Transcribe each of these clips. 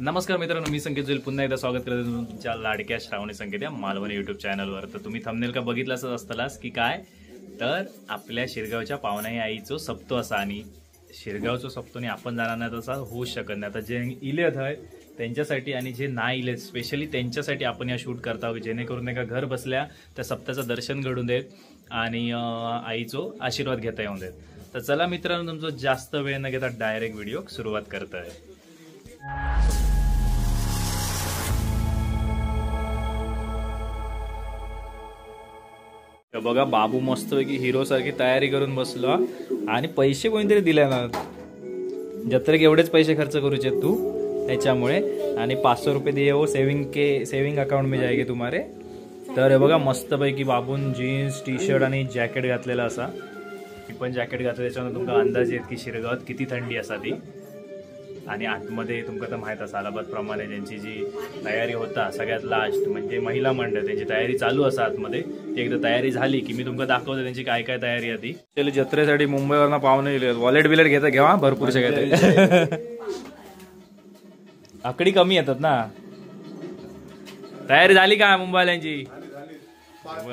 नमस्कार मित्रांनो, मी संकेत जोईल पुन्हा एकदा स्वागत करतो तुमच्या लाडक्या श्रावणी संकेत या मालवणी युट्यूब चॅनलवर। तर तुम्ही थंबनेल का बघितलाच असतालास की काय, तर आपल्या शिरगावच्या पावनाई आईचो सप्तो असा आणि शिरगावचो सप्तोनी आपण जाणार नाही तसा होऊ शकत नाही। आता जे इलेत आहे त्यांच्यासाठी आणि जे नाही इलेत स्पेशली त्यांच्यासाठी आपण या शूट करत आहोत, जेणेकरून एका घर बसल्या त्या सप्त्याचं दर्शन घडून देत आणि आईचो आशीर्वाद घेता येऊन देत। तर चला मित्रांनो, तुमचं जास्त वेळ न घेता डायरेक्ट व्हिडिओ सुरुवात करत आहे। बघा, बाबू मस्तपैकी हिरो सारखी तयारी करून बसलो आणि पैसे कोणतरी दिले ना, जत्रेक एवढेच पैसे खर्च करूचे तू त्याच्यामुळे, आणि 500 रुपये दिए वो सेविंग अकाउंट में जाएगी तुम्हारे। तर बघा मस्तपैकी बाबून जीन्स टी शर्ट आणि जॅकेट घातलेला असा, ती पण जॅकेट घातलं त्याच्यामुळे तुमका अंदाज येत की शिरगावात किती थंडी असा ती। आणि आतमध्ये तुमका तर माहित असा अलाहाबाद प्रमाणे ज्यांची जी तयारी होता सगळ्यात लास्ट म्हणजे महिला मंडळ, त्यांची तयारी चालू असा आतमध्ये। ती एकदा तयारी झाली की मी तुमका दाखवतो त्यांची काय काय तयारी आहे ती। जत्रेसाठी मुंबईवरनं पाहुणे येले, वॉलेट बिलेट घेवा भरपूर सगळ्या आकडी कमी येतात ना। तयारी झाली का मुंबईल्यांची?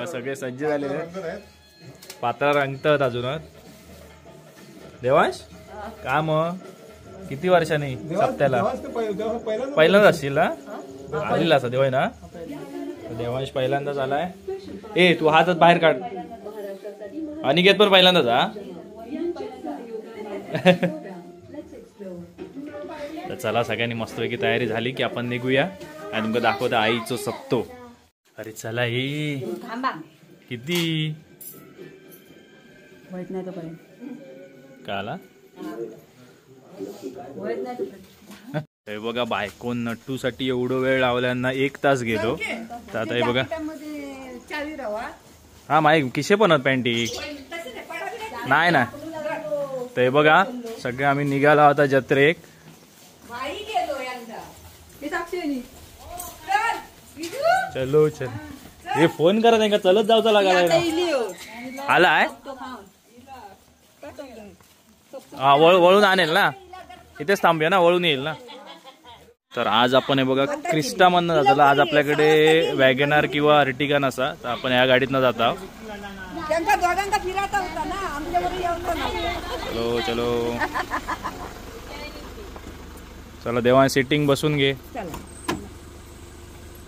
सगळे सज्ज झालेले, पातळ रंगतात अजून। देवांश का मग किती वर्षांनी सप्त्याला पहिल्यांदाच असशील ना? आलेला असा देवाय ना, देवांश पहिल्यांदाच आलाय। ए तू हातच बाहेर काढ, अनिकेत पण पहिल्यांदाच हा। तर चला, सगळ्यांनी मस्तपैकी तयारी झाली की आपण निघूया आणि तुमका दाखवतो आईचो सप्तो। अरे चला, हे किती काला हे बघा, बायको नट्टू साठी एवढं वेळ लावल्यांना 1 तास गेलो। तर आता हे बघा, हा माईक किशे पण पॅन्टी नाही ना। तर हे बघा, सगळे आम्ही निघाला होता जत्रेक। चलो चल, हे फोन करा नाही का, चलत जाऊचा लागायला आलाय। हा वळून आणेल ना, इथेच थांबूया ना, वळून येईल ना। तर आज आपण हे बघा क्रिस्टा मधनं जातो। आज आपल्याकडे वॅगनार किंवा अर्टिगा नसा, तर आपण या गाडीतनं जात आहोत। चलो चलो चला, देवान सिटिंग बसून घे,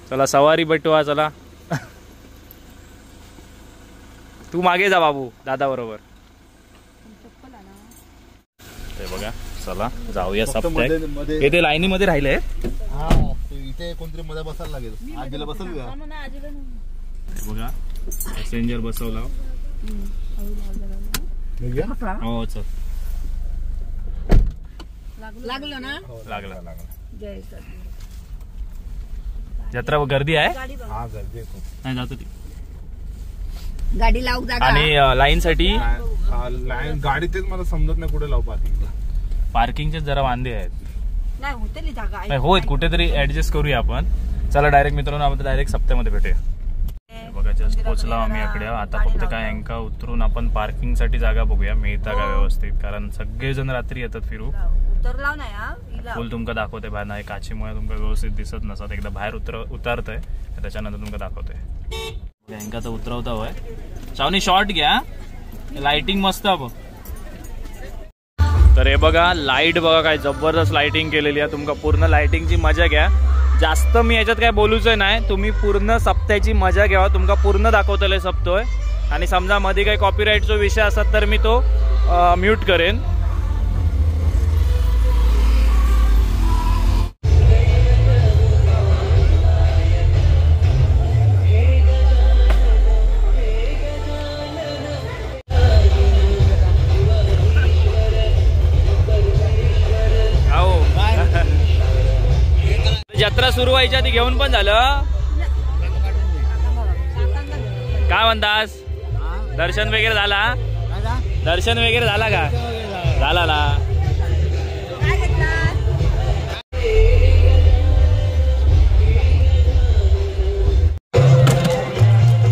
चला सवारी बटवा चला। तू मागे जा बाबू, दादा बरोबर। बघा चला जाऊया सप्त्याक। इथे लाईनी मध्ये राहिले इथे कोणतरी मध्ये बसायला लागेल, आजीला बसवूया। बघा पॅसेंजर बसवला हो, चल लागलो ना, लागला। जत्रा गर्दी आहे, हा गर्दी नाही जातो ती गाडी लावू जागा। आणि लाईन साठी गाडी तेच मला समजत नाही कुठे लावू पार्किंगचे जरा वांदे आहेत, नाही होते जागा होत कुठेतरी ऍडजस्ट करूया आपण। चला डायरेक्ट मित्रांनो, आपण डायरेक्ट सप्त्यामध्ये भेटूया। बघा जस्ट पोहोचला आम्ही इकडे। आता फक्त काय अंका उतरून आपण पार्किंग साठी जागा बघूया मिळता का व्यवस्थित, कारण सगळेजण रात्री येतात फिरू। उतरला नाही फुल तुमका दाखवते बाहेर, नाही काचीमुळे तुमका व्यवस्थित दिसत नसत। एकदा बाहेर उतरतंय त्याच्यानंतर तुमका दाखवते। अंका तर उतरवता होय, चावनी शॉर्ट घ्या, लाइटिंग मस्त आहे। तर हे बघा लाईट बघा, काय जबरदस्त लाइटिंग केलेली आहे। तुमका पूर्ण लाइटिंगची मजा घ्या। जास्त मी याच्यात काय बोलूचं नाही, तुम्ही पूर्ण सप्त्याची मजा घ्यावा। तुमका पूर्ण दाखवतले सप्तोय, आणि समजा मध्ये काही कॉपीराईटचा विषय असत तर मी तो म्यूट करेन। जत्रा सुरू व्हायच्या आधी घेऊन पण झालं, काय म्हणतास? दर्शन वगैरे झाला? दर्शन वगैरे झाला का? झाला ना।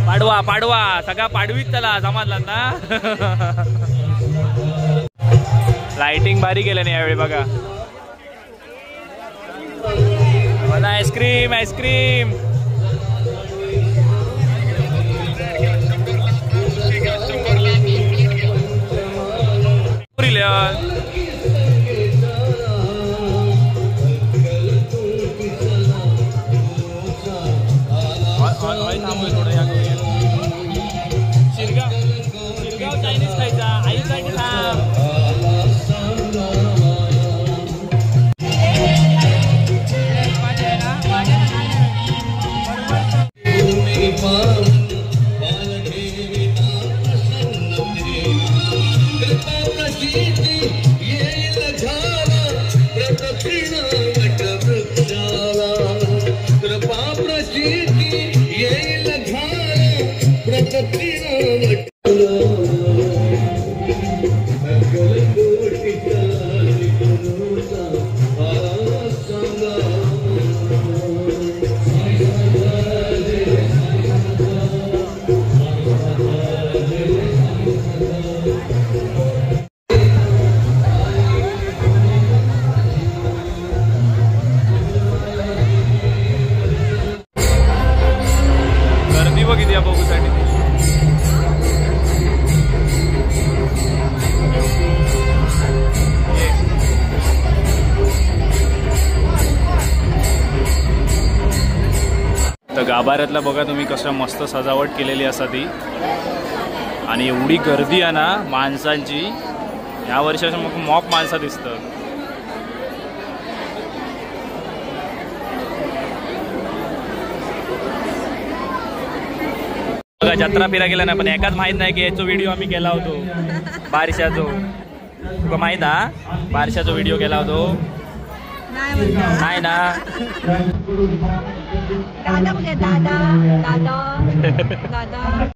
पाडवा पाडवा सगळा पाडवीत त्याला समजला ना। लाइटिंग भारी केलं नाही यावेळी बघा। आईस्क्रीम आईस्क्रीम शिरगाव चायनीज खायचा आईसाठी थांब गर्दी बघितली या बघूसाठी तर गाभाऱ्यातला बघा तुम्ही कसं मस्त सजावट केलेली असा ती आणि एवढी गर्दी आहे ना माणसांची ह्या वर्षाचं मग मॉप माणसं दिसतं बघा जत्रा फिरा गेला ना पण एकाच माहित नाही की याचा व्हिडिओ आम्ही केला होतो बारशाचो तुका माहित हा बारशाचो व्हिडिओ केला होतो नाही ना दादा कुठे दादा दादा दादा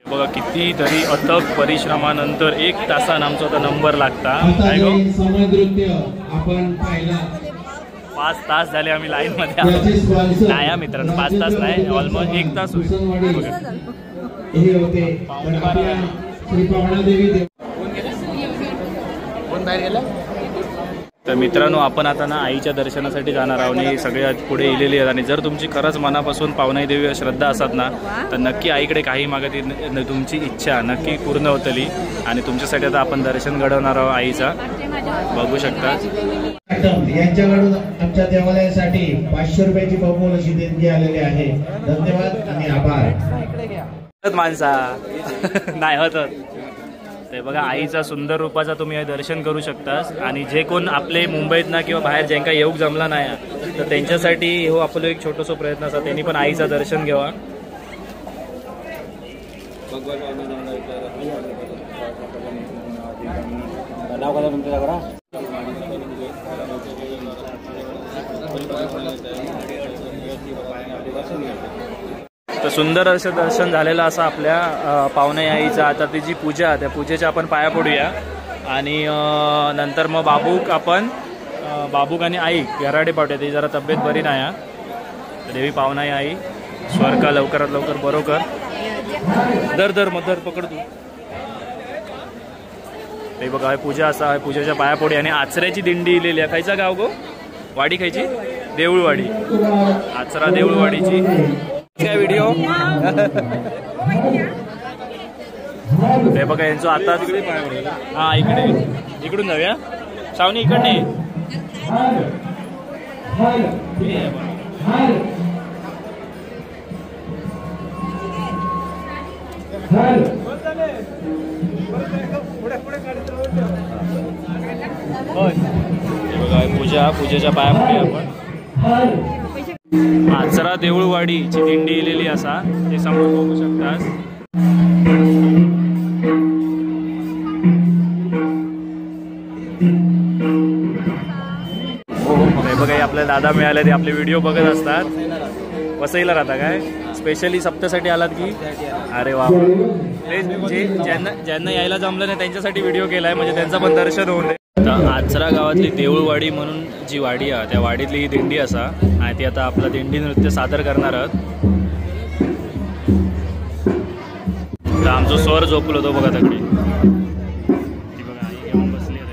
बघा कितीतरी अथक परिश्रमानंतर 1 तासान आमचा आता नंबर लागता काय गो आपण पाहिला 5 तास झाले आम्ही लाईन मध्ये नाही मित्रांनो 5 तास नाही ऑलमोस्ट 1 तास होईल हे होते श्री पावणादेवी कोण बाहेर गेला? तर मित्रांनो आपण आता ना आईच्या दर्शनासाठी जाणार आहोत आणि सगळ्यात पुढे इलेली आहेत आणि जर तुमची खरंच मनापासून पावनाई देवी श्रद्धा असतात ना तर नक्की आईकडे काही मागत तुमची इच्छा नक्की पूर्ण होतली आणि तुमच्यासाठी आता आपण दर्शन घडवणार आहोत आईचा बघू शकता. यांच्याकडून आमच्या देवालयासाठी 500 रुपयाची बहुमोल अशी देणगी आलेली आहे. धन्यवाद आणि आभार. माणसा नाही होत ते बघा आईचा सुंदर रूपाचा तुम्ही दर्शन करू शकता आणि जे कोण आपले मुंबईत ना किंवा बाहेर ज्यांका येऊक जमला नाही तर त्यांच्यासाठी हो आपलं एक छोटंसं प्रयत्न असा त्यांनी पण आईचं दर्शन घ्यावा. तर सुंदर असं दर्शन झालेलं असं आपल्या पावनाई आईचं. आता ती जी पूजा त्या पूजेच्या आपण पाया पडूया आणि नंतर मग बाबूक आणि आई घराडे पाठवूया. ती जरा तब्येत बरी नाही आहे. देवी पावनाई आई स्वर्गा लवकरात लवकर बरोबर दर पकड तू. ते बघा पूजा असा पूजेच्या पाया पडूया आणि आचऱ्याची दिंडी इलेली आहे. खायचा गाव गो वाडी खायची देऊळवाडी आचरा देऊळवाडीची काय व्हिडिओ ते बघा यांचं आता तिकडे हा इकडून जाऊया सावनी इकडे बघा पूजेच्या पाया पुढे आपण आचरा देऊळवाडीची दिंडी इलेली असा ते समोर बघू शकतास. बघा आपल्याला दादा मिळाले ते आपले व्हिडिओ बघत असतात. वसईला राहता काय स्पेशली सप्त्यासाठी आलात की अरे वा ते जे ज्यांना यायला जमलं नाही त्यांच्यासाठी व्हिडिओ केलाय म्हणजे त्यांचं पण दर्शन होऊन दे. आचरा गावातली देऊळवाडी म्हणून जी वाडी आहे त्या वाडीतली ही दिंडी असा आणि ती आता आपलं दिंडी नृत्य सादर करणार आहोत. तर आमचं स्वर झोपलो होतो बघा तकडे ती बघा आई घेऊन बसली आहे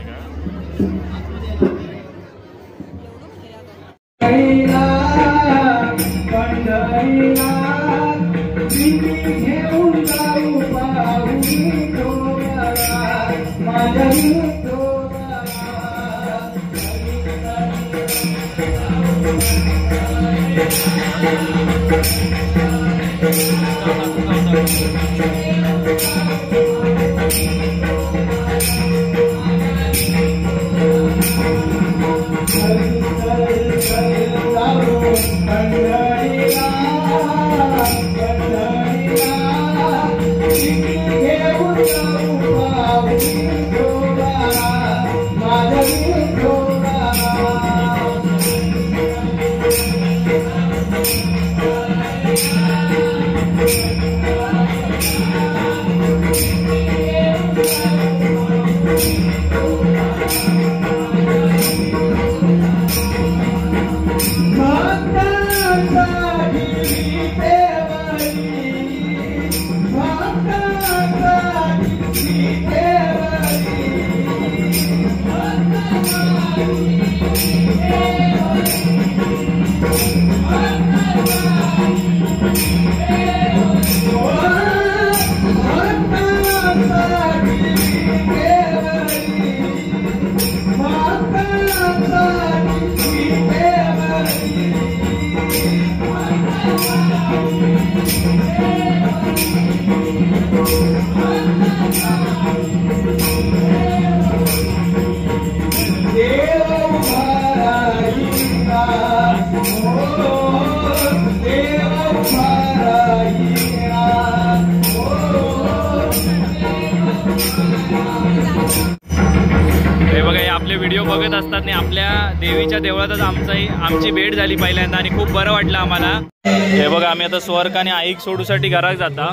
व्हिडिओ बघत असतात आणि आपल्या देवीच्या देवळातच आमची भेट झाली पहिल्यांदा आणि खूप बरं वाटलं आम्हाला. हे बघा आम्ही आता स्वर्ग आणि आईक सोडूसाठी घरात जाता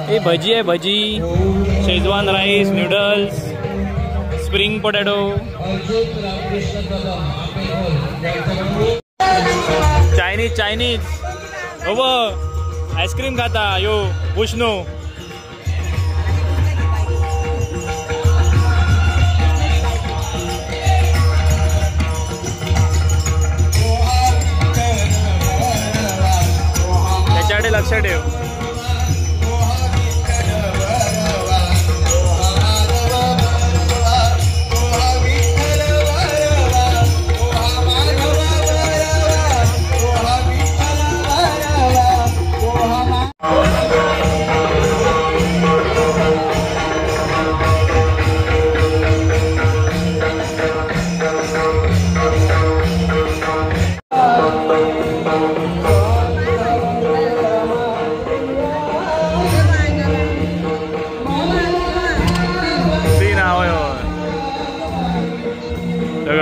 हे भजी आहे, भजी, schezwan rice, noodles, spring potato, Chinese हो आईस्क्रीम खाता यो विष्णू. त्याच्याकडे लक्ष ठेव.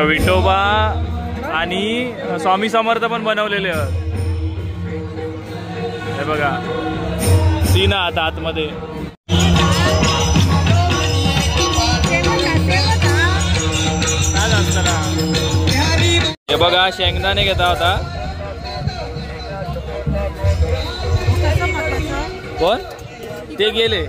विठोबा आणि स्वामी समर्थ पण बनवलेले आहेत. हे बघा सीन आता आतमध्ये. हे बघा शेंगदाणे घेता होता. कोण ते गेले.